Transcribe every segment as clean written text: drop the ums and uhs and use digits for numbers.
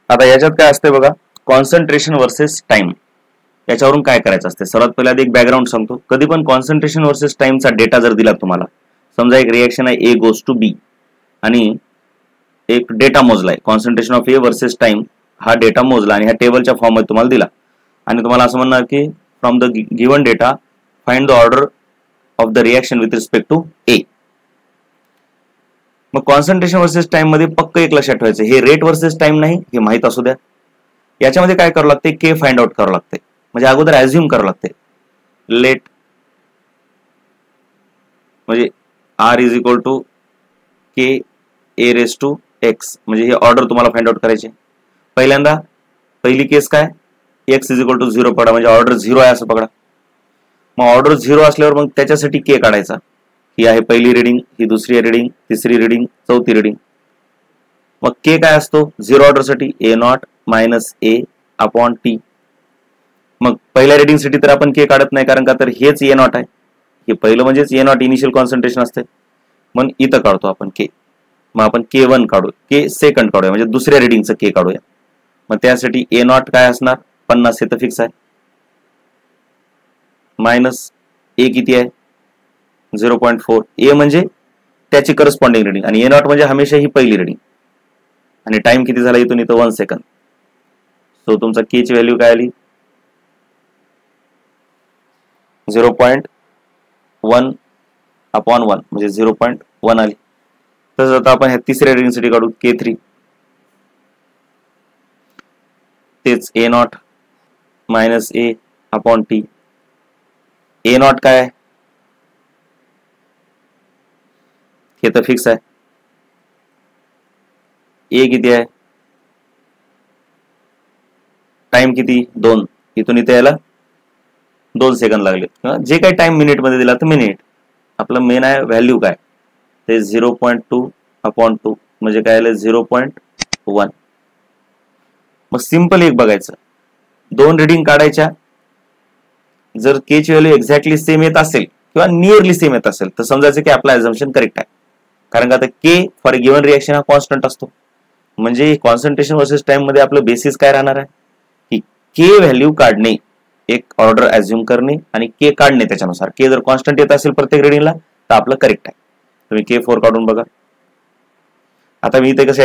आता याच्यात काय असते बघा, कॉन्सन्ट्रेशन वर्सेस टाइम. याच्यावरून काय करायचं असते, सर्वात पहिला एक बॅकग्राऊंड सांगतो. कधी पण कॉन्सन्ट्रेशन वर्सेस टाइमचा डेटा जर दिला तुम्हाला, समजा एक रिएक्शन आहे ए गोज टू बी आणि एक डेटा मोजलाय concentration of A versus time, हा डेटा मोजला आणि ह्या टेबलच्या फॉर्म मध्ये तुम्हाला दिला आणि तुम्हाला असं म्हणणार की from the given data find the order of the reaction with respect to A. मग कॉन्सन्ट्रेशन वर्सेस टाइम मध्ये पक्क एक लक्षात ठेवायचं, हे रेट वर्सेस टाइम नाही, हे माहित असू द्या. याच्यामध्ये काय करावं लागते, के फाइंड आउट करावं लागते. म्हणजे अगोदर ऍझ्युम करावं लागते, लेट म्हणजे R is equal to K A raise to X, म्हणजे हे ऑर्डर तुम्हाला फाइंड आउट करायचे. पहिल्यांदा पहिली केस काय, एक्स इज इक्वल टू 0 पकडा, म्हणजे ऑर्डर 0 आहे असं पकडा. मग ऑर्डर 0 असल्यावर मग त्याच्यासाठी के काढायचा. ही आहे पहिली रिडिंग, ही दुसरी रिडिंग, तिसरी रिडिंग, चौथी रिडिंग. मग के काय असतो 0 ऑर्डर साठी, A naught minus A upon T. मग पहिल्या रिडिंग साठी तर आपण के काढत नाही, कारण का तर हेच ए नॉट आहे, हे पहिलं म्हणजेच ए नॉट इनिशियल कॉन्सन्ट्रेशन असते. मग इथं काढतो आपण के. मग आपण के 1 काढू, के सेकंड काढूया, म्हणजे दुसऱ्या रिडिंगचं के काढूया. मग त्यासाठी ए नॉट काय असणार 50, हे तर फिक्स आहे, मायनस ए किती आहे 0.4. ए म्हणजे त्याची करस्पॉन्डिंग रिडिंग आणि ए नॉट म्हणजे हमेशा ही पहिली रिडिंग. आणि टाइम किती झाला इथून इथं 1 सेकंद. सो तुमचा के ची व्हॅल्यू काय आली 0.1 अपॉन 1, म्हणजे 0.1 आली. तसंच आता आपण ह्या तिसऱ्या रिडिंग साठी काढू K3, तेच A naught minus A upon T. A naught काय आहे, हे तर फिक्स आहे. ए किती आहे, टाइम किती 2, इथून इथे यायला 2 सेकंद लागले, किंवा जे काही टाइम मिनिट मध्ये दिला तर मिनिट. आपलं मेन आहे व्हॅल्यू काय ते 0.2 अपॉन 2, म्हणजे काय आलं 0.1. मग सिंपल एक बघायचं, 2 रिडिंग काढायच्या, जर के ची व्हॅल्यू एक्झॅक्टली सेम येत असेल किंवा नियरली सेम येत असेल तर समजायचं की आपला ऍझम्पशन करेक्ट आहे. कारण का आता के फॉर अ गिवन रिएक्शन हा कॉन्स्टंट असतो. म्हणजे कॉन्सन्ट्रेशन वर्सेस टाइम मध्ये आपलं बेसिस काय राहणार आहे की के व्हॅल्यू काढणे, एक ऑर्डर ऍझ्युम करणे आणि के काढणे. त्याच्यानुसार के जर कॉन्स्टंट येत असेल प्रत्येक रिडिंगला तर आपलं करेक्ट आहे. तुम्ही K4 काढून बघा. आता मी इथे कसं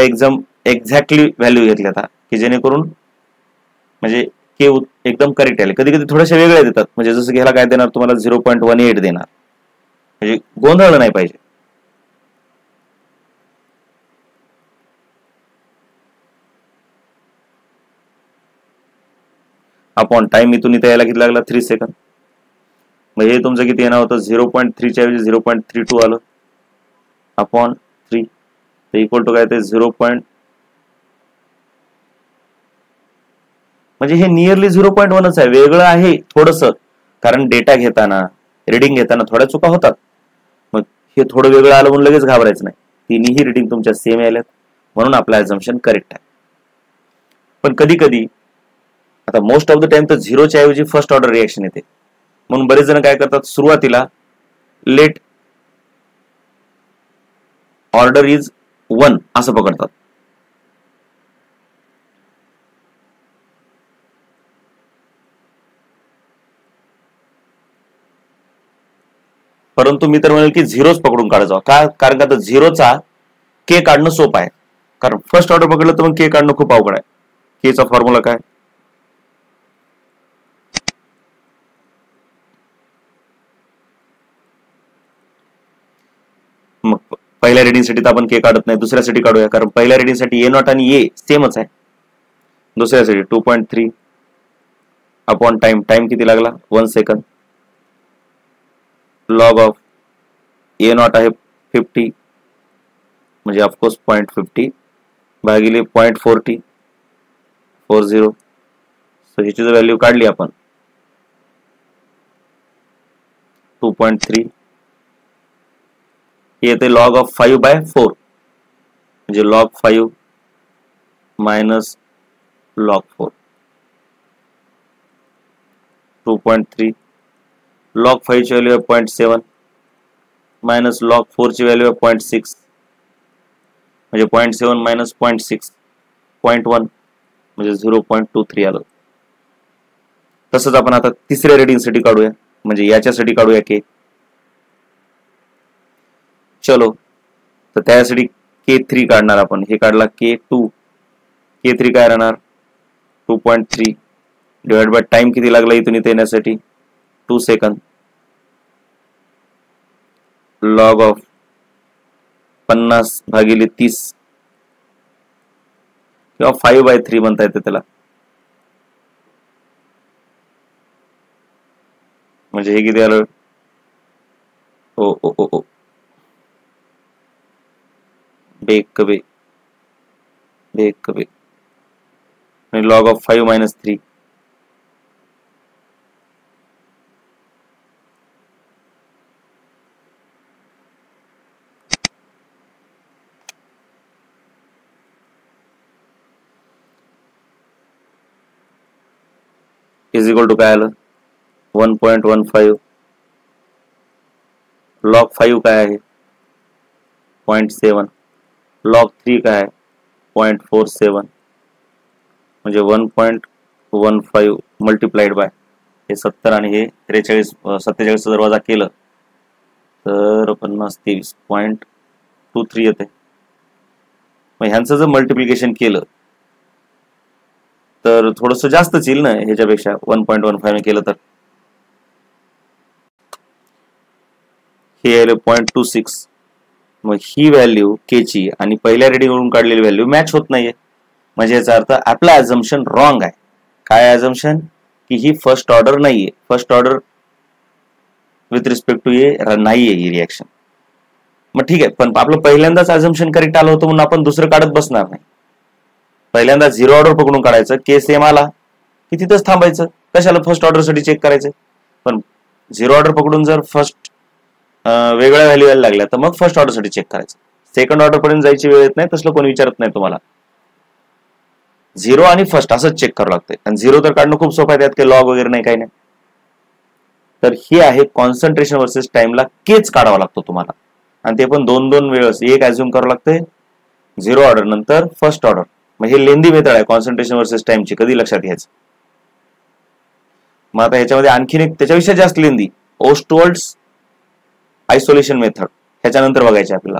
एक्झॅक्टली व्हॅल्यू घेतली आता की जेणेकरून म्हणजे के एकदम करेक्ट आले. कधी कधी थोडेसे वेगळे देतात, म्हणजे जसं की ह्याला काय देणार तुम्हाला 0.18 देणार, म्हणजे गोंधळ नाही पाहिजे. अपॉन टाइम इथून इथे यायला किती लागला 3 सेकंद. मग हे तुमचं किती येणार होतं 0.3 च्या ऐवजी 0.32 आलं अपॉन 3, तर इक्वल टू काय ते 0. म्हणजे हे नियरली 0.1च आहे. वेगळं आहे थोडस, कारण डेटा घेताना रिडिंग घेताना थोड्या चुका होतात. मग हे थोडं वेगळं आलं म्हणून लगेच घाबरायचं नाही, तिन्ही रिडिंग तुमच्या सेम आल्यात म्हणून आपलं ऍझम्पशन करेक्ट आहे. पण कधी कधी आता मोस्ट ऑफ द टाइम तर 0 च्या ऐवजी फर्स्ट ऑर्डर रिएक्शन येते, म्हणून बरेच जण काय करतात सुरुवातीला लेट ऑर्डर इज 1 असं पकडतात. परंतु मी तर म्हणेल की 0च पकडून काढायचा का, कारण का तर 0चा के काढणं सोपं आहे. कारण फर्स्ट ऑर्डर पकडलं तर मग के काढणं खूप अवघड आहे. केचा फॉर्म्युला काय, मग पहिल्या रिडिंग साठी तर आपण के काढत नाही, दुसऱ्यासाठी काढूया, कारण पहिल्या रिडिंग साठी ए नॉट आणि ए सेमच आहे. दुसऱ्यासाठी 2.3 अपॉन टाइम, टाइम किती लागला 1 second. Log of A not आहे 50, म्हणजे ऑफकोर्स 0.50 भागिले 0.40, सो ह्याची जर व्हॅल्यू काढली आपण 2.3, येते लॉग ऑफ 5/4, म्हणजे लॉग 5 मायनस लॉग 4, 2.3 लॉग 5 ची व्हॅल्यू आहे 0.7 मायनस लॉग 4 ची व्हॅल्यू आहे 0.6, म्हणजे 0.7 मायनस 0.6 0.1, म्हणजे 0.23 आलं. तसंच आपण आता तिसऱ्या रेडिंगसाठी काढूया, म्हणजे याच्यासाठी काढूया के. चलो, तर त्यासाठी K3 काढणार आपण. हे काढला K2. K3 काय राहणार 2.3 डिवाइड बाय टाइम किती लागला इथून इथे येण्यासाठी 2 सेकंद. लॉग ऑफ 50/30 किंवा 5/3 म्हणता येते त्याला. म्हणजे हे किती आलं ओ ओ ओ ओ बेकबे बेकबे आणि log of 5 - 3 is equal to काय आलं 1.15. लॉग 5 काय आहे 0.7. लॉग 3 काय आहे 0.47. म्हणजे 1.15 मल्टिप्लाइड बाय हे 70 आणि हे 47 जर वजा केलं तर 50 23.23 येते. मग ह्यांचं जर मल्टिप्लिकेशन केलं तर थोडंसं जास्तच येईल ना ह्याच्यापेक्षा 1.15 केलं तर. हे आले 0.26. मग ही व्हॅल्यू केची आणि पहिल्या रेडिंगवरून काढलेली व्हॅल्यू मॅच होत नाहीये. म्हणजे याचा अर्थ आपला ॲझम्पशन रॉंग आहे. काय ॲझम्पशन की ही फर्स्ट ऑर्डर नाहीये. First order with respect to A नाहीये ही रिॲक्शन. मग ठीक आहे, पण आपलं पहिल्यांदाच ॲझम्पशन करेक्ट आलं होतं म्हणून आपण दुसरं काढत बसणार नाही. पहिल्यांदा 0 ऑर्डर पकडून काढायचं. के सेम आला की तिथंच थांबायचं. कशाला फर्स्ट ऑर्डर साठी चेक करायचं. पण 0 ऑर्डर पकडून जर फर्स्ट वेगळ्या व्हॅल्यू यायला लागल्या तर मग फर्स्ट ऑर्डर साठी चेक करायचं. सेकंड ऑर्डर पर्यंत जायची वेळ येत नाही. तसलं कोणी विचारत नाही तुम्हाला. 0 आणि फर्स्ट असंच चेक करावं लागतंय. आणि 0 तर काढणं खूप सोपं आहे, त्यात काही लॉग वगैरे नाही, काही नाही. तर हे आहे कॉन्सन्ट्रेशन वर्सेस टाइमला केच काढावा लागतो तुम्हाला. आणि ते पण दोन वेळेस. एक ऍझ्युम करावं लागतंय 0 ऑर्डर नंतर फर्स्ट ऑर्डर. मग हे लेंदी मेथड आहे कॉन्सन्ट्रेशन वर्सेस टाइमची, कधी लक्षात घ्यायचं. मग आता ह्याच्यामध्ये आणखीन एक त्याच्याविषयी जास्त लेंदी ओस्टवॉल्ड्स आयसोलेशन मेथड ह्याच्यानंतर बघायचे आपल्याला.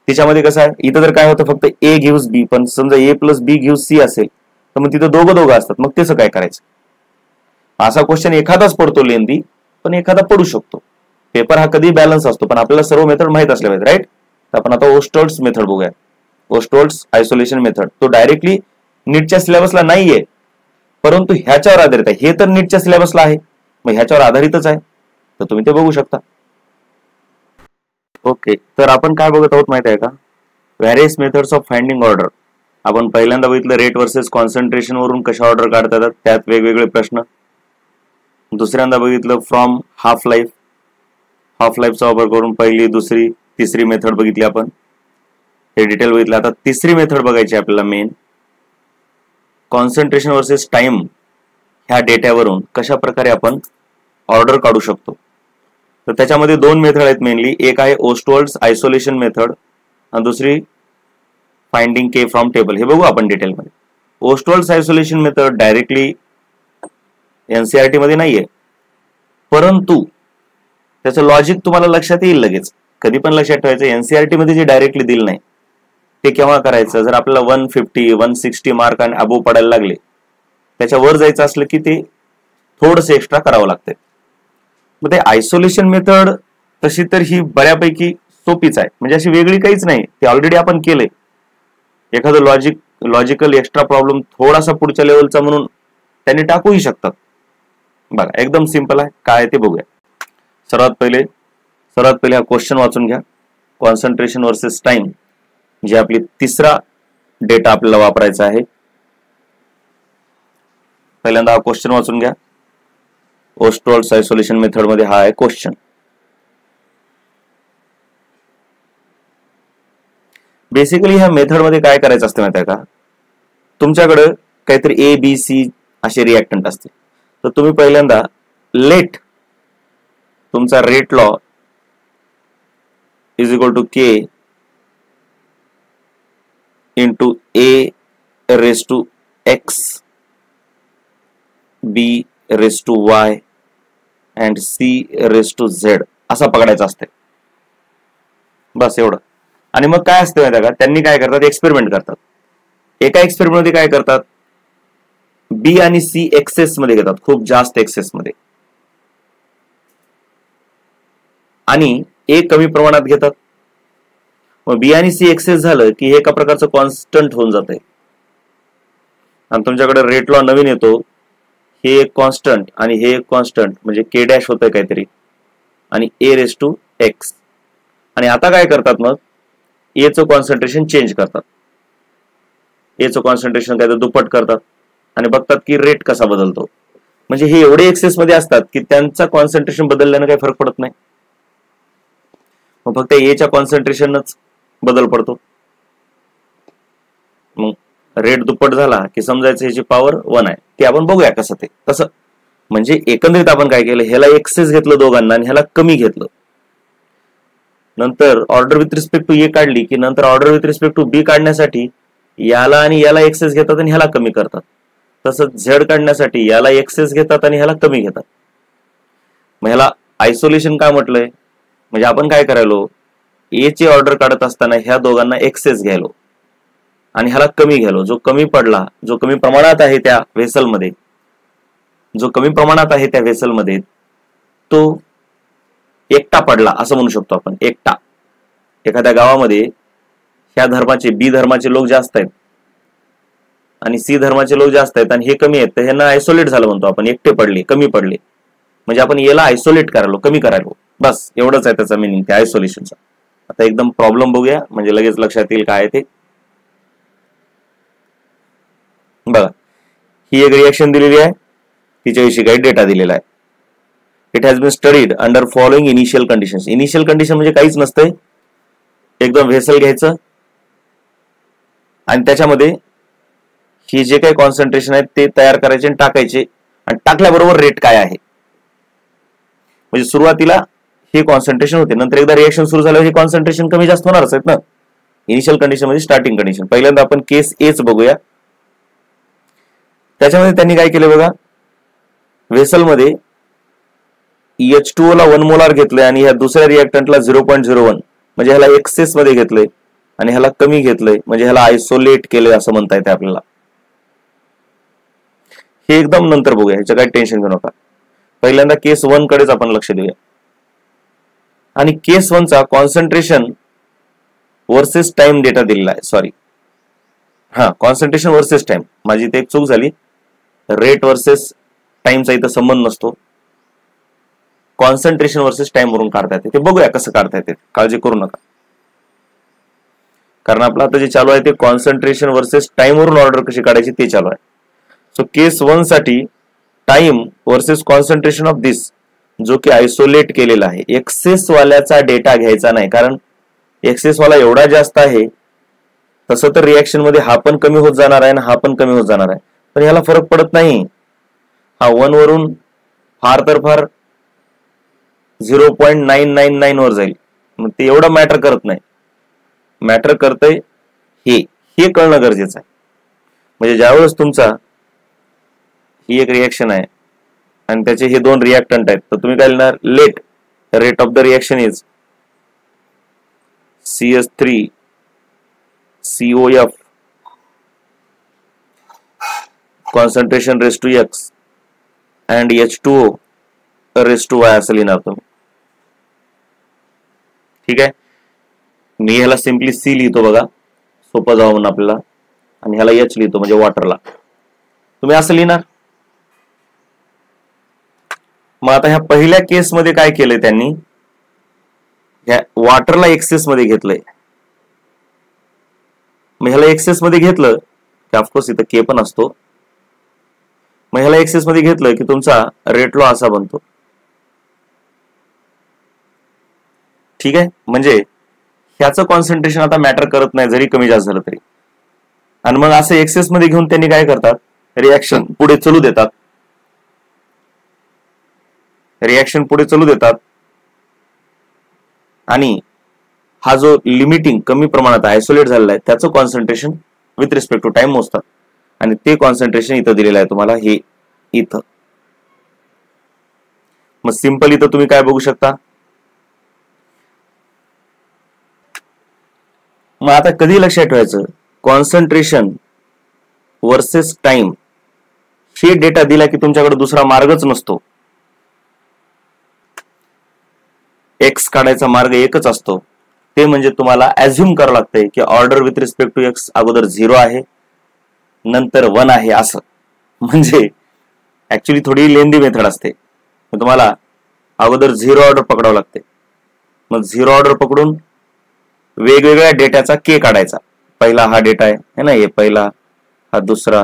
तिच्यामध्ये कसं आहे, इथं तर काय होतं फक्त ए गिव्स बी, पण समजा ए प्लस बी गिव्स सी असेल तर मग तिथं दोघं असतात. मग त्याचं काय करायचं. असा क्वेश्चन एखादाच पडतो लेंदी, पण एखादा पडू शकतो. पेपर हा कधी बॅलन्स असतो, पण आपल्याला सर्व मेथड माहित असल्या पाहिजे, राईट. तर आपण आता ओस्टवॉल्ड्स मेथड बघूया. ओस्टवॉल्ड्स आयसोलेशन मेथड तो डायरेक्टली नीटच्या सिलेबसला नाहीये, परंतु ह्याच्यावर आधारित आहे. हे तर नीटच्या सिलेबसला आहे, मग ह्याच्यावर आधारितच आहे, तर तुम्ही ते बघू शकता. ओके, तर आपण काय बघत आहोत माहिती आहे का, various methods of finding order. आपण पहिल्यांदा बघितलं रेट वर्सेस कॉन्सन्ट्रेशन वरून कशा ऑर्डर काढता येतात, त्यात वेगवेगळे प्रश्न. दुसऱ्यांदा बघितलं फ्रॉम हाफ लाईफ. हाफ लाईफचा वापर करून पहिली, दुसरी, तिसरी मेथड बघितली आपण, हे डिटेल बघितलं. आता तिसरी मेथड बघायची आपल्याला मेन, कॉन्सन्ट्रेशन वर्सेस टाइम ह्या डेटावरून कशा प्रकारे आपण ऑर्डर काढू शकतो. तर त्याच्यामध्ये दोन मेथड आहेत मेनली. एक आहे ओस्टवॉल्ड्स आयसोलेशन मेथड आणि दुसरी फाइंडिंग के फ्रॉम टेबल. हे बघू आपण डिटेलमध्ये. ओस्टवॉल्ड्स आयसोलेशन मेथड डायरेक्टली एनसीईआरटी मध्ये नाहीये, परंतु त्याचं लॉजिक तुम्हाला लक्षात येईल लगेच. कधी पण लक्षात ठेवायचं, एनसीईआरटी मध्ये जे डायरेक्टली दिलं नाही ते केव्हा करायचं, जर आपल्याला 150 160 मार्क आणि अबोव पडायला लागले, त्याच्या वर जायचं असलं की ते थोडंसं एक्स्ट्रा करावं लागतं. मग ते आयसोलेशन मेथड तशी तर ही बऱ्यापैकी सोपीच आहे, म्हणजे अशी वेगळी काहीच नाही. ते ऑलरेडी आपण केलंय. एखादं लॉजिकल एक्स्ट्रा प्रॉब्लेम थोडासा पुढच्या लेवलचा म्हणून त्यांनी टाकूही शकतात. बघा एकदम सिंपल आहे. काय ते बघूया. सर्वात पहिले हा क्वेश्चन वाचून घ्या. कॉन्सन्ट्रेशन वर्सेस टाइम जे आपली तिसरा डेटा आपल्याला वापरायचा आहे. पहिल्यांदा हा क्वेश्चन वाचून घ्या. ओस्टवॉल्ड्स आयसोलेशन मेथड मध्ये हा आहे क्वेश्चन. बेसिकली ह्या मेथड मध्ये काय करायचं असतं माहिती आहे का, तुमच्याकडे काहीतरी ए बी सी असे रिएक्टंट असते. तर तुम्ही पहिल्यांदा लेट तुमचा rate law is equal to K into A raise to x b raise to y and c raise to z असा पकडायचा असते. बस एवढं. आणि मग काय असतं माहिती का, त्यांनी काय करतात, एक्सपेरिमेंट करतात. एका एक्सपेरिमेंट मध्ये काय करतात, बी आणि सी एक्सेस मध्ये घेतात, खूप जास्त एक्सेस मध्ये, आणि ए कमी प्रमाणात घेतात. मग बी आणि सी एक्सेस झालं की हे एका प्रकारचं कॉन्स्टंट होऊन जातंय. आणि तुमच्याकडे रेट लॉ नवीन येतो, हे एक कॉन्स्टंट आणि हे एक कॉन्स्टंट, म्हणजे के डॅश होतंय काहीतरी, आणि ए रेस टू एक्स. आणि आता काय करतात, मग एचं कॉन्सन्ट्रेशन चेंज करतात, एचं कॉन्सन्ट्रेशन काय तर दुप्पट करतात आणि बघतात की रेट कसा बदलतो. म्हणजे हे एवढे एक्सेस मध्ये असतात की त्यांचा कॉन्सन्ट्रेशन बदलल्याने काही फरक पडत नाही, मग फक्त एच्या कॉन्सन्ट्रेशनच बदल पडतो. मग रेट दुप्पट झाला की समजायचं ह्याची पॉवर 1 आहे. ते आपण बघूया कसं ते तसं. म्हणजे एकंदरीत आपण काय केलं, ह्याला एक्सेस घेतलं दोघांना आणि ह्याला कमी घेतलं. नंतर ऑर्डर विथ रिस्पेक्ट टू ए काढली की नंतर order with respect to be काढण्यासाठी याला आणि याला एक्सेस घेतात आणि ह्याला कमी करतात. तसंच झेड काढण्यासाठी याला एक्सेस घेतात आणि ह्याला कमी घेतात. मग ह्याला आयसोलेशन काय म्हटलंय, म्हणजे आपण काय करायलो, ए ची ऑर्डर काढत असताना ह्या दोघांना एक्सेस घ्यायलो आणि ह्याला कमी घ्यायलो. जो कमी पडला, जो कमी प्रमाणात आहे त्या व्हेसलमध्ये, जो कमी प्रमाणात आहे त्या व्हेसलमध्ये, तो एकटा पडला असं म्हणू शकतो आपण. एकटा. एखाद्या गावामध्ये ह्या धर्माचे, बी धर्माचे लोक जास्त आहेत आणि सी धर्माचे लोक जास्त आहेत आणि हे कमी आहेत, तर ह्यांना आयसोलेट झालं म्हणतो आपण. एकटे पडले, कमी पडले, म्हणजे आपण याला आयसोलेट करायलो, कमी करायलो. बस एवढंच आहे त्याचा मिनिंग त्या आयसोलेशनचा. आता एकदम प्रॉब्लेम बघूया, म्हणजे लगेच लक्षात येईल काय ते. बघा, ही एक रिएक्शन दिलेली आहे, तिच्याविषयी काही डेटा दिलेला आहे. It has been studied under following initial conditions. Initial condition म्हणजे काहीच नसतंय, एकदम व्हेसल घ्यायचं आणि त्याच्यामध्ये हे जे काही कॉन्सन्ट्रेशन आहे ते तयार करायचे आणि टाकायचे, आणि टाकल्याबरोबर रेट काय आहे. म्हणजे सुरुवातीला हे कॉन्सन्ट्रेशन होते, नंतर एकदा रिएक्शन सुरू झाल्यावर हे कॉन्सन्ट्रेशन कमी जास्त होणारच आहेत ना. इनिशियल कंडिशन म्हणजे स्टार्टिंग कंडिशन. पहिल्यांदा आपण केस एच बघूया. त्याच्यामध्ये त्यांनी काय केलं बघा, व्हेसलमध्ये H2O ला 1 मोलार घेतलंय आणि ह्या दुसऱ्या रिएक्टंटला 0.01, म्हणजे ह्याला एक्सेस मध्ये घेतलंय आणि ह्याला कमी घेतलंय, म्हणजे ह्याला आयसोलेट केलंय असं म्हणता येते आपल्याला. हे एकदम नंतर बघूया, ह्याचं काही टेन्शन घेऊ नका. पहिल्यांदा केस 1 कडेच आपण लक्ष देऊया. आणि केस 1 चा कॉन्सन्ट्रेशन वर्सेस टाइम डेटा दिलेला आहे. सॉरी, कॉन्सन्ट्रेशन वर्सेस टाइम, माझी इथे एक चूक झाली. रेट वर्सेस टाइमचा इथं संबंध नसतो, कॉन्सन्ट्रेशन वर्सेस टाइम वरून काढता येते. ते बघूया कसं काढता येते, काळजी करू नका. कारण आपलं आता जे चालू आहे ते कॉन्सन्ट्रेशन वर्सेस टाइम वरून ऑर्डर कशी काढायची ते चालू आहे. सो केस 1 साठी टाइम वर्सेस कॉन्सन्ट्रेशन ऑफ दिस, जो की आयसोलेट केलेला आहे. एक्सेस वाल्याचा डेटा घ्यायचा नाही, कारण एक्सेस वाला एवढा जास्त आहे, तसं तर रिएक्शन मध्ये हा पण कमी होत जाणार आहे आणि हा पण कमी होत जाणार आहे, पण याला फरक पडत नाही. हा 1 वरून फार तर फार 0.999 वर जाईल, मग ते एवढं मॅटर करत नाही. मॅटर करतंय हे कळणं गरजेचं आहे. म्हणजे ज्यावेळेस तुमचा ही एक रिएक्शन आहे आणि त्याचे हे 2 रिएक्टंट आहेत, तर तुम्ही काय लिहिणार, let rate of the reaction is CH3 COF concentration raise to X and H2O raise to Y असं लिहिणार तुम्ही. ठीक आहे. मी ह्याला सिम्पली C लिहितो बघा, सोपं जावं म्हणून आपल्याला, आणि ह्याला H लिहितो म्हणजे वॉटरला. तुम्ही असं लिहिणार. मग आता ह्या पहिल्या केसमध्ये काय केलंय त्यांनी, ह्या वॉटरला एक्सेस मध्ये घेतलंय. मग ह्याला एक्सेस मध्ये घेतलं की ऑफकोर्स इथं के पण असतो. मग ह्याला एक्सेस मध्ये घेतलं की तुमचा रेट लॉ असा बनतो. ठीक आहे. म्हणजे ह्याचं कॉन्सन्ट्रेशन आता मॅटर करत नाही, जरी कमी जास्त झालं तरी. आणि मग असं एक्सेस मध्ये घेऊन त्यांनी काय करतात, रिएक्शन पुढे चालू देतात. रिएक्शन पुढे चालू देतात आणि हा जो लिमिटिंग कमी प्रमाणात आयसोलेट झालेला आहे त्याचं concentration with respect to time मोजतात. आणि ते कॉन्सन्ट्रेशन इथं दिलेलं आहे तुम्हाला, हे इथं. मग सिंपल इथं तुम्ही काय बघू शकता, मग आता कधी लक्षात ठेवायचं, कॉन्सन्ट्रेशन वर्सेस टाइम हे डेटा दिला की तुमच्याकडे दुसरा मार्गच नसतो. एक्स काढायचा मार्ग एकच असतो, ते म्हणजे तुम्हाला ऍझ्युम करावं लागतंय की order with respect to X अगोदर 0 आहे, नंतर 1 आहे असं. म्हणजे ऍक्च्युली थोडी लेंदी मेथड असते. तुम्हाला अगोदर 0 ऑर्डर पकडावं लागते, मग 0 ऑर्डर पकडून वेगवेगळ्या डेटाचा के काढायचा. पहिला हा डेटा आहे ना, हे पहिला, हा दुसरा,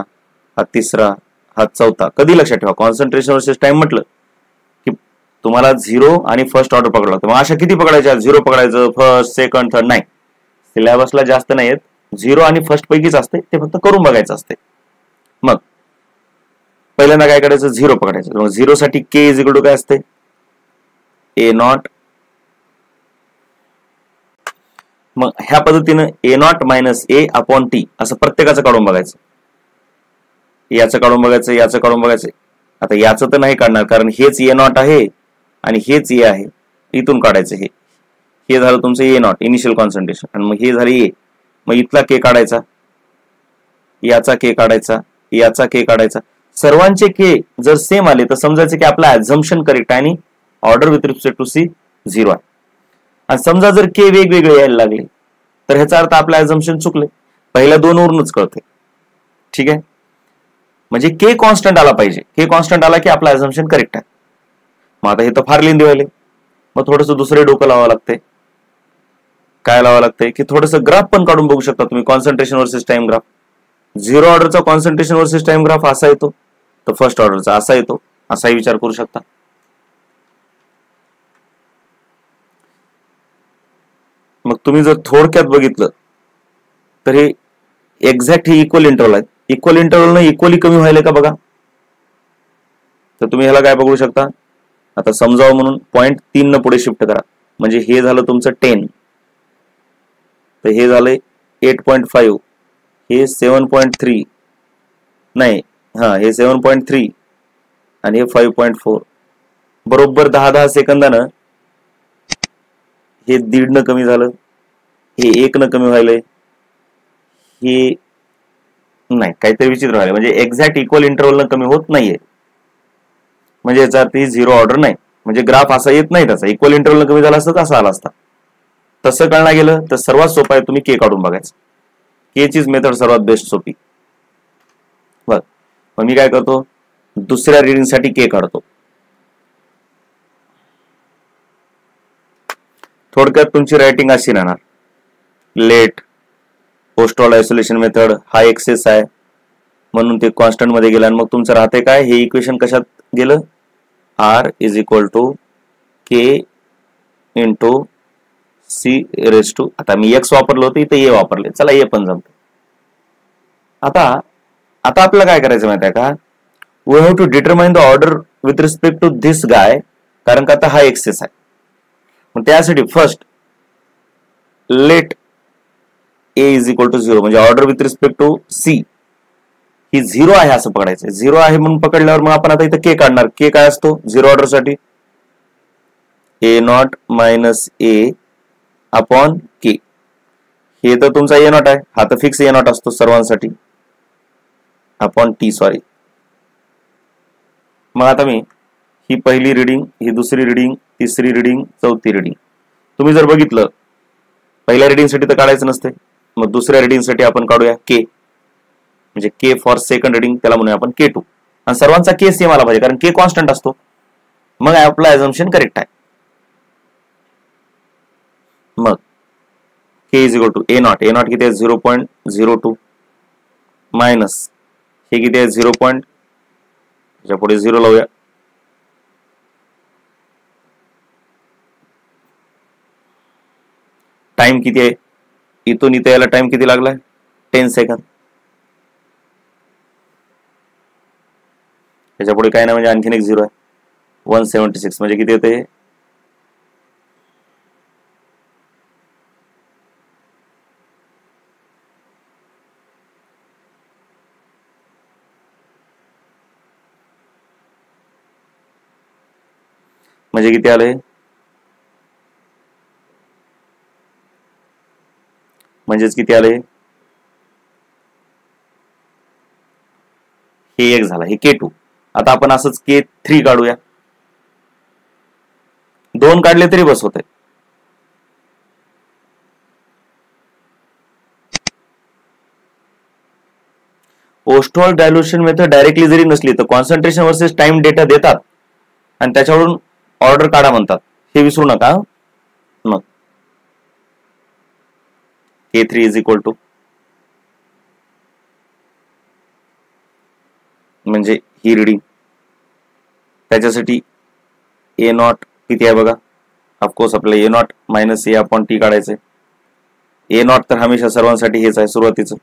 हा तिसरा, हा चौथा. कधी लक्षात ठेवा, कॉन्सन्ट्रेशन वर्सेस टाइम म्हटलं की तुम्हाला 0 आणि फर्स्ट ऑर्डर पकडावं लागतं. मग अशा किती पकडायच्या, 0 पकडायचं, फर्स्ट, सेकंड, थर्ड नाही. सिलेबसला जास्त नाही येत, 0 आणि फर्स्ट पैकीच असते, ते फक्त करून बघायचं असते. मग पहिल्यांदा काय करायचं, 0 पकडायचं. मग 0 साठी के इज इक्वल टू काय असते, ए नॉट. मग ह्या पद्धतीनं A naught minus A upon T असं प्रत्येकाचं काढून बघायचं. याचं काढून बघायचं, याचं काढून बघायचं. आता याचं तर नाही काढणार, कारण हेच ए नॉट आहे आणि हेच ए आहे. इथून काढायचं, हे झालं तुमचं ए नॉट, इनिशियल कॉन्सन्ट्रेशन. आणि मग हे झालं ए. मग इथला के काढायचा, याचा के काढायचा, याचा के काढायचा. सर्वांचे के जर सेम आले तर समजायचं की आपला ऍझम्पशन करेक्ट आहे आणि order with respect to C 0 आहे. आणि समजा जर के वेगवेगळे यायला लागले तर ह्याचा अर्थ आपलं ऍझम्पशन चुकले. पहिल्या 2 वरूनच कळते. ठीक आहे, म्हणजे के कॉन्स्टंट आला पाहिजे. के कॉन्स्टंट आला की आपलं ऍझम्पशन करेक्ट आहे. मग आता हे तर फार लेंदी व्हायले, मग थोडंसं दुसरे डोकं लावावं लागते. काय लावावं लागतंय की थोडंसं ग्राफ पण काढून बघू शकता तुम्ही, कॉन्सन्ट्रेशन वर्सेस टाइम ग्राफ. 0 ऑर्डरचा कॉन्सन्ट्रेशन वर्सेस टाइम ग्राफ असा येतो, तर फर्स्ट ऑर्डरचा असा येतो, असाही विचार करू शकता. मग तुम्ही जर थोडक्यात बघितलं तर हे एक्झॅक्ट हे इक्वल इंटरव्हल आहेत. इक्वल इंटरव्हल इक्वली कमी व्हायला का बघा. तर तुम्ही ह्याला काय बघू शकता, आता समजावं म्हणून 0.3 न पुढे शिफ्ट करा. म्हणजे हे झालं तुमचं 10, तर हे झालंय 8.5, हे 7.3, नाही हा हे 7.3 आणि हे 5.4. बरोबर 10-10 सेकंदानं हे 1.5 न कमी झालं, हे 1 न कमी व्हायलंय, हे नाही काहीतरी विचित्र व्हायला. म्हणजे एक्झॅक्ट इक्वल इंटरव्हल न कमी होत नाहीये, म्हणजे याचा अर्थ ही 0 ऑर्डर नाही. म्हणजे ग्राफ असा येत नाही त्याचा. इक्वल इंटरव्हल न कमी झाला असता असा आला असता. तसं कळणार गेलं तर सर्वात सोपं आहे, तुम्ही के काढून बघायचं. के चीच मेथड सर्वात बेस्ट सोपी. बर, मग मी काय करतो, दुसऱ्या रिडिंग साठी के काढतो. थोडक्यात तुमची रायटिंग अशी राहणार, लेट पोस्टऑल आयसोलेशन मेथड हा एक्सेस आहे म्हणून ते कॉन्स्टंट मध्ये गेलं. आणि मग तुमचं राहते काय, हे इक्वेशन कशात गेलं, R is equal to K into C raise to. आता मी एक्स वापरलं होतं, इथे ए वापरले, चला ए पण जमते. आता आता आपल्याला काय करायचं माहिती आहे का, we have to determine the order with respect to this guy, कारण का आता हा एक्सेस आहे. मग त्यासाठी first let A is equal to 0, म्हणजे order with respect to C ही 0 आहे असं पकडायचं. 0 आहे म्हणून पकडल्यावर मग आपण आता इथं के काढणार. के काय असतो 0 ऑर्डर साठी, A naught minus A upon के. हे तर तुमचा ए नॉट आहे, हा तर फिक्स ए नॉट असतो सर्वांसाठी, अपॉन टी सॉरी. मग आता मी ही पहिली रिडिंग, ही दुसरी रिडिंग, तिसरी रिडिंग, चौथी रिडिंग. तुम्ही जर बघितलं पहिल्या रिडिंग साठी तर काढायचं नसते, मग दुसऱ्या रिडिंग साठी आपण काढूया के, म्हणजे के फॉर सेकंड रिडिंग, त्याला म्हणूया आपण के2. आणि सर्वांचा के सेम आला पाहिजे, कारण के कॉन्स्टंट असतो. मग आपला ऍझम्पशन करेक्ट आहे. मग K is equal to A naught. A naught किती आहे 0.02 मायनस हे किती आहे 0. त्याच्या पुढे 0 लावूया. टाइम किती आहे, इथून इथे यायला टाइम किती लागलाय 10 सेकंद. त्याच्या पुढे काय नाही, म्हणजे आणखीन एक 0 आहे, 176. म्हणजे किती होते, म्हणजे किती आलंय, म्हणजेच किती आले, हे एक झाला, हे K2. आता आपण असंच K3 काढूया, 2 काढले तरी बस होते. ओस्टवॉल्ड डायल्युशन मेथड डायरेक्टली जरी नसली तर कॉन्सन्ट्रेशन वर्सेस टाइम डेटा देतात आणि त्याच्यावरून ऑर्डर काढा म्हणतात, हे विसरू नका. मग K3 इज इक्वल टू, म्हणजे ही रिडिंग, त्याच्यासाठी A नॉट किती आहे बघा, ऑफकोर्स आपल्याला A not minus A upon T काढायचंय. A नॉट तर हमेशा सर्वांसाठी हेच आहे सुरुवातीचं,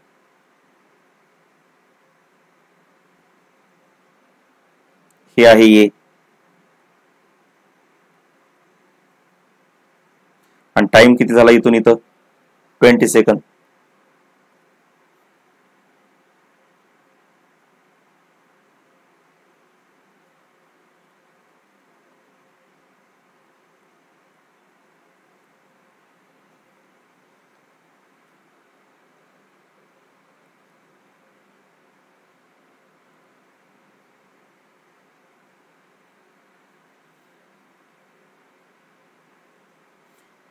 हे आहे A, आणि टाइम किती झाला इथून इथं 20 सेकंद.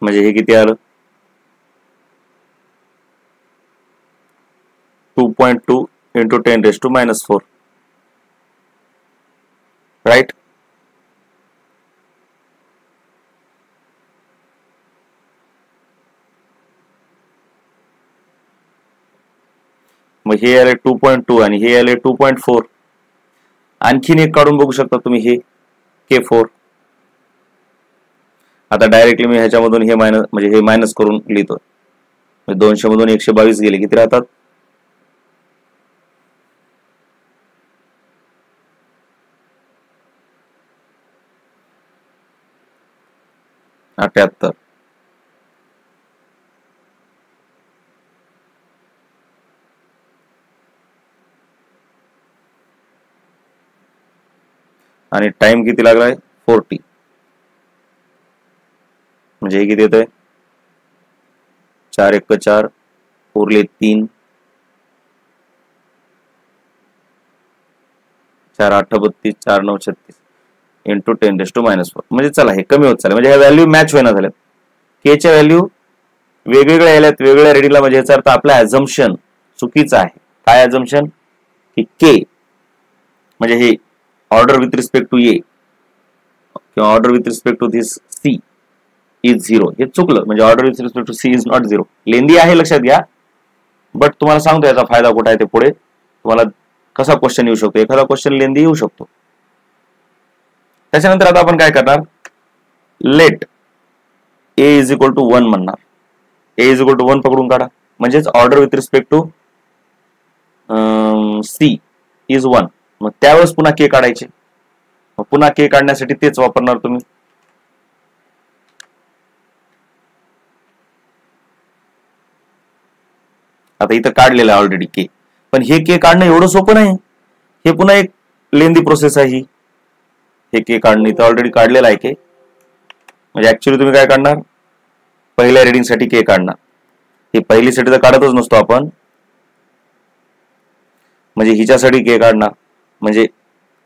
म्हणजे हे किती आलं, 2.2 into 10 raised to -4, राईट. मग हे आले 2.2 आणि हे आले 2.4. आणखीन एक काढून बघू शकता तुम्ही, हे K4. आता डायरेक्टली मी ह्याच्यामधून हे मायनस, म्हणजे हे मायनस करून लिहितो. 200 मधून 122 गेले, किती राहतात, 78. आणि टाइम किती लागलाय 40, म्हणजे हे किती येतंय, 4 1 4 उरले 3, 4 8 32, 4 9 36 इंटू 10 raised to -4. म्हणजे चला हे कमी होत चालेल, म्हणजे ह्या व्हॅल्यू मॅच होईना झाल्यात. K च्या व्हॅल्यू वेगवेगळ्या आल्यात वेगवेगळ्या रेडिंगला, म्हणजे याचा अर्थ आपला ऍझम्पशन चुकीचा आहे. काय ऍझम्पशन, की K म्हणजे हे order with respect to A किंवा order with respect to this C is 0, हे चुकलं. म्हणजे order with respect to C is not 0. लेंदी आहे लक्षात घ्या, बट तुम्हाला सांगतो याचा फायदा कुठे आहे ते पुढे तुम्हाला कसा क्वेश्चन येऊ शकतो, एखादा क्वेश्चन लेंदी येऊ शकतो. त्याच्यानंतर आता आपण काय करणार, let A is equal to 1 म्हणणार. A इज इक्वल टू 1 पकडून काढा, म्हणजेच order with respect to C is 1. मग त्यावेळेस पुन्हा K काढायचे, मग पुन्हा K काढण्यासाठी तेच वापरणार तुम्ही. आता इथं काढलेलं आहे ऑलरेडी K, पण हे K काढणं एवढं सोपं नाही, हे पुन्हा एक लेंदी प्रोसेस आहे ही. हे K काढणं इथं ऑलरेडी काढलेलं आहे K, म्हणजे ऍक्च्युअली तुम्ही काय काढणार, पहिल्या रिडिंग साठी K काढणार. हे पहिलीसाठी तर काढतच नसतो आपण, म्हणजे हिच्यासाठी K काढणार. म्हणजे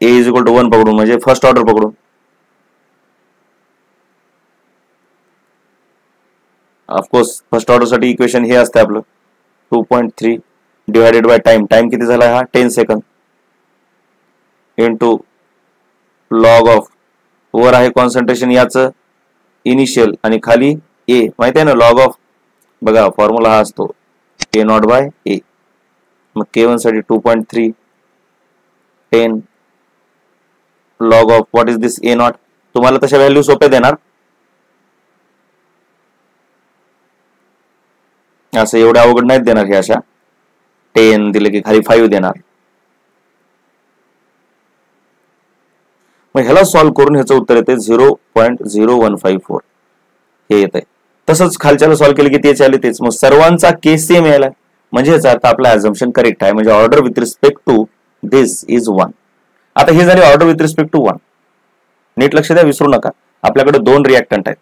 A इज इक्वल टू 1 पकडून, म्हणजे फर्स्ट ऑर्डर पकडून. ऑफकोर्स फर्स्ट ऑर्डर साठी इक्वेशन हे असते आपलं 2.3 डिवायडेड बाय टाइम. टाइम किती झाला हा 10 सेकंद इंटू लॉग ऑफ, वर आहे कॉन्सन्ट्रेशन याचं इनिशियल आणि खाली A, माहिती आहे ना लॉग ऑफ, बघा फॉर्म्युला हा असतो A नॉट बाय A. मग K1 साठी 2.3 10 log of what is this A not. तुम्हाला तशा व्हॅल्यू सोप्या देणार, असं एवढ्या अवघड नाहीत देणार हे. अशा 10 दिले की खाली 5 देणार. मग ह्याला सॉल्व्ह करून ह्याचं उत्तर येते 0.0154 हे येत आहे. तसंच खालच्याला सॉल्व्ह केलं की तेच आले तेच. मग सर्वांचा K सेम यायला, म्हणजे याचा अर्थ आपला ऍझम्पशन करेक्ट आहे, म्हणजे order with respect to this is 1. आता हे झाले ऑर्डर विथ रिस्पेक्ट टू 1. नीट लक्ष द्या, विसरू नका. आपल्याकडे दोन रिएक्टंट आहेत.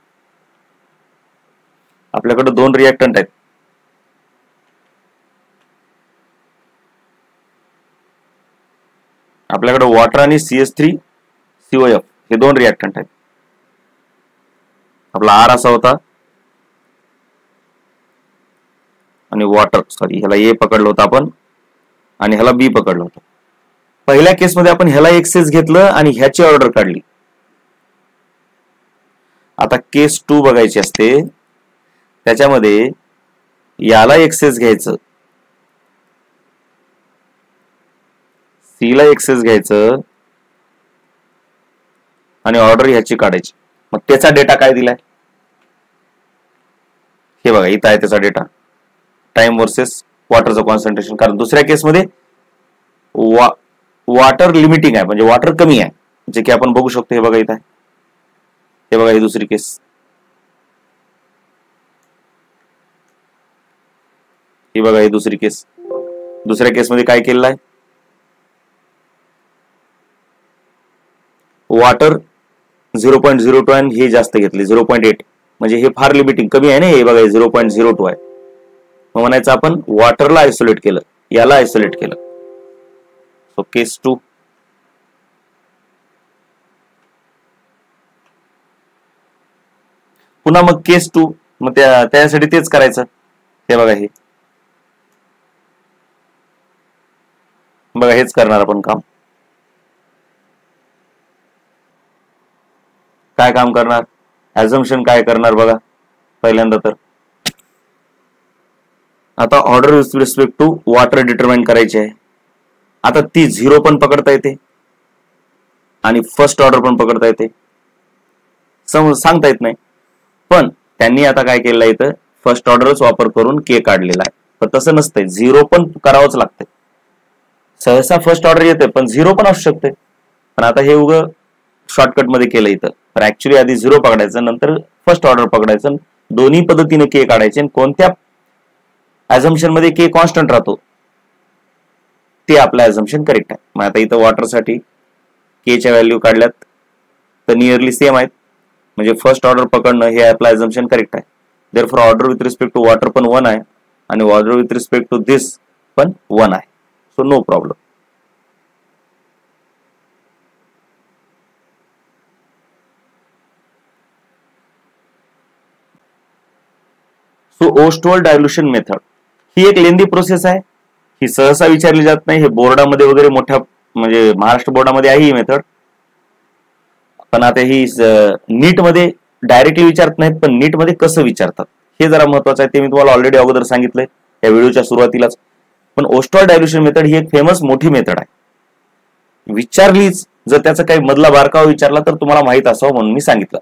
आपल्याकडे वॉटर आणि CH3COF हे दोन रिएक्टंट आहेत. आपला R असा होता आणि वॉटर ह्याला A पकडलं होतं आपण आणि ह्याला B पकडलं होतं. पहिल्या केसमध्ये आपण ह्याला एक्सेस घेतलं आणि ह्याची ऑर्डर काढली. आता केस 2 बघायची असते, त्याच्यामध्ये याला एक्सेस घ्यायचं, C ला एक्सेस घ्यायचं आणि ऑर्डर ह्याची काढायची. मग त्याचा डेटा काय दिलाय हे बघा, इथं आहे त्याचा डेटा, टाइम वर्सेस वॉटरचं कॉन्सन्ट्रेशन. कारण दुसऱ्या केसमध्ये वॉटर लिमिटिंग आहे, म्हणजे वॉटर कमी आहे, जे की आपण बघू शकतो. हे बघा इथं आहे, हे बघा ही दुसरी केस, ही बघा ही दुसरी केस. दुसऱ्या केसमध्ये काय केलेलं आहे, वॉटर 0.02 आणि हे जास्त घेतले 0.8, म्हणजे हे फार लिमिटिंग कमी आहे ना. हे बघा 0.02 आहे. मग म्हणायचं आपण वॉटरला आयसोलेट केलं, याला आयसोलेट केलं. So case 2. पुन्हा मग केस 2, मग त्यासाठी तेच करायचं. हे बघा, हे बघा हेच करणार आपण काम. काय काम करणार, ऍझम्पशन काय करणार बघा. पहिल्यांदा तर आता order with respect to water determine करायची आहे. आता ती 0 पण पकडता येते आणि फर्स्ट ऑर्डर पण पकडता येते, सांगता येत नाही. पण त्यांनी आता काय केलेलं आहे, इथं फर्स्ट ऑर्डरच वापर करून के काढलेला आहे. पण तसं नसतंय, 0 पण करावंच लागतंय. सहसा फर्स्ट ऑर्डर येते पण 0 पण असू शकते. पण आता हे उगं शॉर्टकट मध्ये केलं इथं. पण ऍक्च्युली आधी 0 पकडायचं, नंतर फर्स्ट ऑर्डर पकडायचं, दोन्ही पद्धतीने के काढायचे. आणि कोणत्या ऍझम्पशन मध्ये के कॉन्स्टंट राहतो ते आपलं ऍझम्पशन करेक्ट आहे. मग आता इथं वॉटरसाठी के च्या व्हॅल्यू काढल्यात तर नियरली सेम आहेत, म्हणजे फर्स्ट ऑर्डर पकडणं हे आपलं ऍझम्पशन करेक्ट आहे. Therefore order with respect to water पण 1 आहे आणि order with respect to this पण 1 आहे. So no problem. So Ostwald dilution method ही एक लेंदी प्रोसेस आहे. ही सहसा विचारली जात नाही. हे बोर्डामध्ये वगैरे मोठ्या, म्हणजे महाराष्ट्र बोर्डामध्ये आहे ही मेथड. पण आता ही नीट मध्ये डायरेक्टली विचारत नाहीत, पण नीट मध्ये कसं विचारतात हे जरा महत्वाचं आहे. ते मी तुम्हाला ऑलरेडी अगोदर सांगितलंय या व्हिडिओच्या सुरुवातीलाच. पण ओस्टोल डायल्युशन मेथड ही एक फेमस मोठी मेथड आहे. विचारलीच जर त्याचा काही मधला बारकावा विचारला तर तुम्हाला माहित असावं म्हणून मी सांगितलं.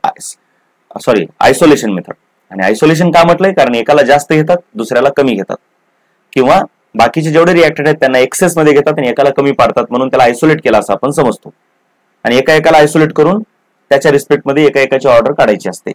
Sorry, isolation method. आणि आयसोलेशन का म्हटलंय, कारण एकाला जास्त घेतात दुसऱ्याला कमी घेतात, किंवा बाकीचे जेवढे रिएक्टेड आहेत त्यांना एक्सेस मध्ये घेतात आणि एकाला कमी पाडतात, म्हणून त्याला आयसोलेट केला असं आपण समजतो. आणि एका एकाला आयसोलेट करून त्याच्या रिस्पेक्ट मध्ये एका एकाची ऑर्डर काढायची असते.